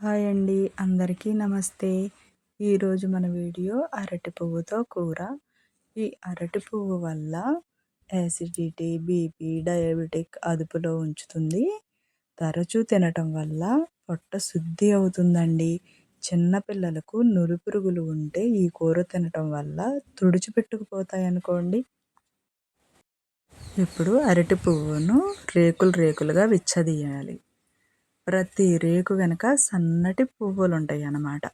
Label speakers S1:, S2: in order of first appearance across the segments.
S1: Hi అండి. అందరికీ నమస్తే. ఈరోజు మన వీడియో అరటి పువ్వుతో కూర. ఈ అరటి పువ్వు వల్ల యాసిడిటీ, బీపీ, డయాబెటిక్ అదుపులో ఉంచుతుంది. తరచూ తినటం వల్ల పొట్ట శుద్ధి అవుతుందండి. చిన్న పిల్లలకు నులిపురుగులు ఉంటే ఈ కూర తినటం వల్ల తుడిచిపెట్టుకుపోతాయనుకోండి. ఇప్పుడు అరటి పువ్వును రేకులుగా విచ్చదీయాలి. ప్రతి రేకు వెనక సన్నటి పువ్వులు ఉంటాయి అన్నమాట.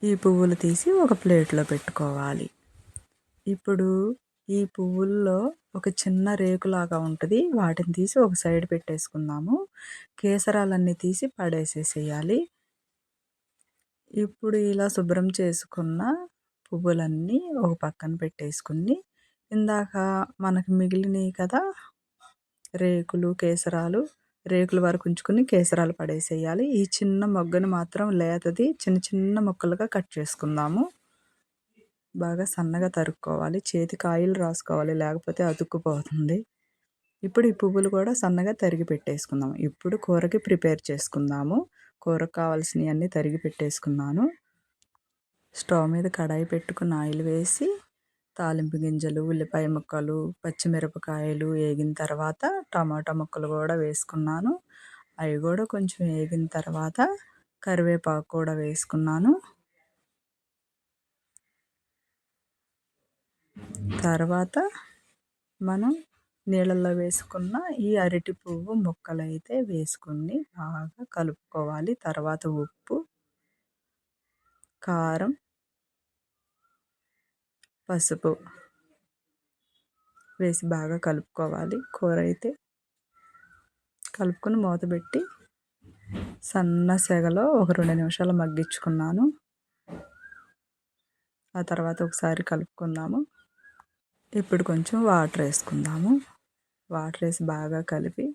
S1: ఈ పువ్వులు తీసి ఒక ప్లేట్లో పెట్టుకోవాలి. ఇప్పుడు ఈ పువ్వుల్లో ఒక చిన్న రేకులాగా ఉంటుంది. వాటిని తీసి ఒక సైడ్ పెట్టేసుకుందాము. కేసరాలన్నీ తీసి పడేసేసేయాలి. ఇప్పుడు ఇలా శుభ్రం చేసుకున్న పువ్వులన్నీ ఒక పక్కన పెట్టేసుకుని, ఇందాక మనకు మిగిలినవి కదా రేకులు, కేసరాలు, రేకుల వరకు ఉంచుకుని కేసరాలు పడేసేయాలి. ఈ చిన్న మొగ్గను మాత్రం లేతది చిన్న చిన్న ముక్కలుగా కట్ చేసుకుందాము. బాగా సన్నగా తరుక్కోవాలి. చేతికి ఆయిల్ రాసుకోవాలి, లేకపోతే అతుక్కుపోతుంది. ఇప్పుడు ఈ పువ్వులు కూడా సన్నగా తరిగి పెట్టేసుకుందాం. ఇప్పుడు కూరకి ప్రిపేర్ చేసుకుందాము. కూరకు కావాల్సినవన్నీ తరిగి పెట్టేసుకున్నాను. స్టవ్ మీద కడాయి పెట్టుకుని ఆయిల్ వేసి తాలింపు గింజలు, ఉల్లిపాయ ముక్కలు, పచ్చిమిరపకాయలు వేగిన తర్వాత టమాటా ముక్కలు కూడా వేసుకున్నాను. అవి కూడా కొంచెం వేగిన తర్వాత కరివేపాకు కూడా వేసుకున్నాను. తర్వాత మనం నీళ్ళల్లో వేసుకున్న ఈ అరటి పువ్వు ముక్కలైతే వేసుకుని బాగా కలుపుకోవాలి. తర్వాత ఉప్పు, కారం, పసుపు వేసి బాగా కలుపుకోవాలి. కూర అయితే కలుపుకొని మూత పెట్టి సన్న సెగలో ఒక 2 నిమిషాలు మగ్గించుకున్నాను. ఆ తర్వాత ఒకసారి కలుపుకుందాము. ఇప్పుడు కొంచెం వాటర్ వేసుకుందాము. వాటర్ వేసి బాగా కలిపి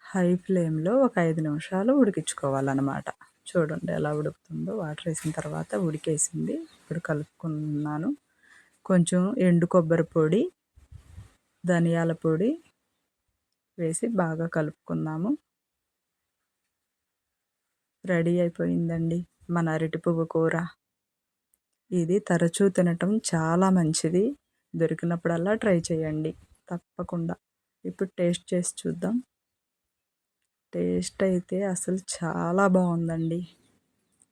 S1: హై ఫ్లేమ్లో ఒక 5 నిమిషాలు ఉడికించుకోవాలన్నమాట. చూడండి ఎలా ఉడుకుతుందో. వాటర్ వేసిన తర్వాత ఉడికేసింది. ఇప్పుడు కలుపుకున్నాను. కొంచెం ఎండు కొబ్బరి పొడి, ధనియాల పొడి వేసి బాగా కలుపుకుందాము. రెడీ అయిపోయిందండి మన అరటి పువ్వు కూర. ఇది తరచూ తినటం చాలా మంచిది. దొరికినప్పుడల్లా ట్రై చేయండి తప్పకుండా. ఇప్పుడు టేస్ట్ చేసి చూద్దాం. టేస్ట్ అయితే అసలు చాలా బాగుందండి.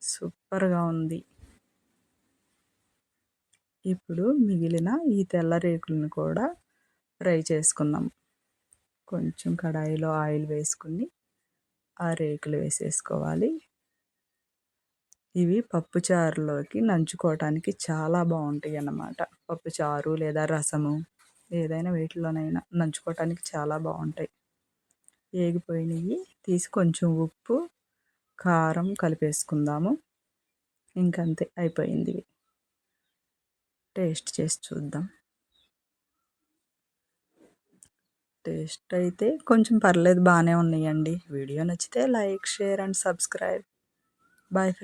S1: సూపర్గా ఉంది. ఇప్పుడు మిగిలిన ఈ తెల్ల రేకులను కూడా ఫ్రై చేసుకుందాం. కొంచెం కడాయిలో ఆయిల్ వేసుకుని ఆ రేకులు వేసేసుకోవాలి. ఇవి పప్పుచారులోకి నంచుకోవటానికి చాలా బాగుంటాయి అన్నమాట. పప్పుచారు లేదా రసము ఏదైనా వీటిలోనైనా నంచుకోవటానికి చాలా బాగుంటాయి. వేగిపోయినవి తీసి కొంచెం ఉప్పు, కారం కలిపేసుకుందాము. ఇంకంతే, అయిపోయింది. టేస్ట్ చేసి చూద్దాం. టేస్ట్ అయితే కొంచెం పర్లేదు, బాగానే ఉన్నాయండి. వీడియో నచ్చితే like, share and subscribe. Bye friends.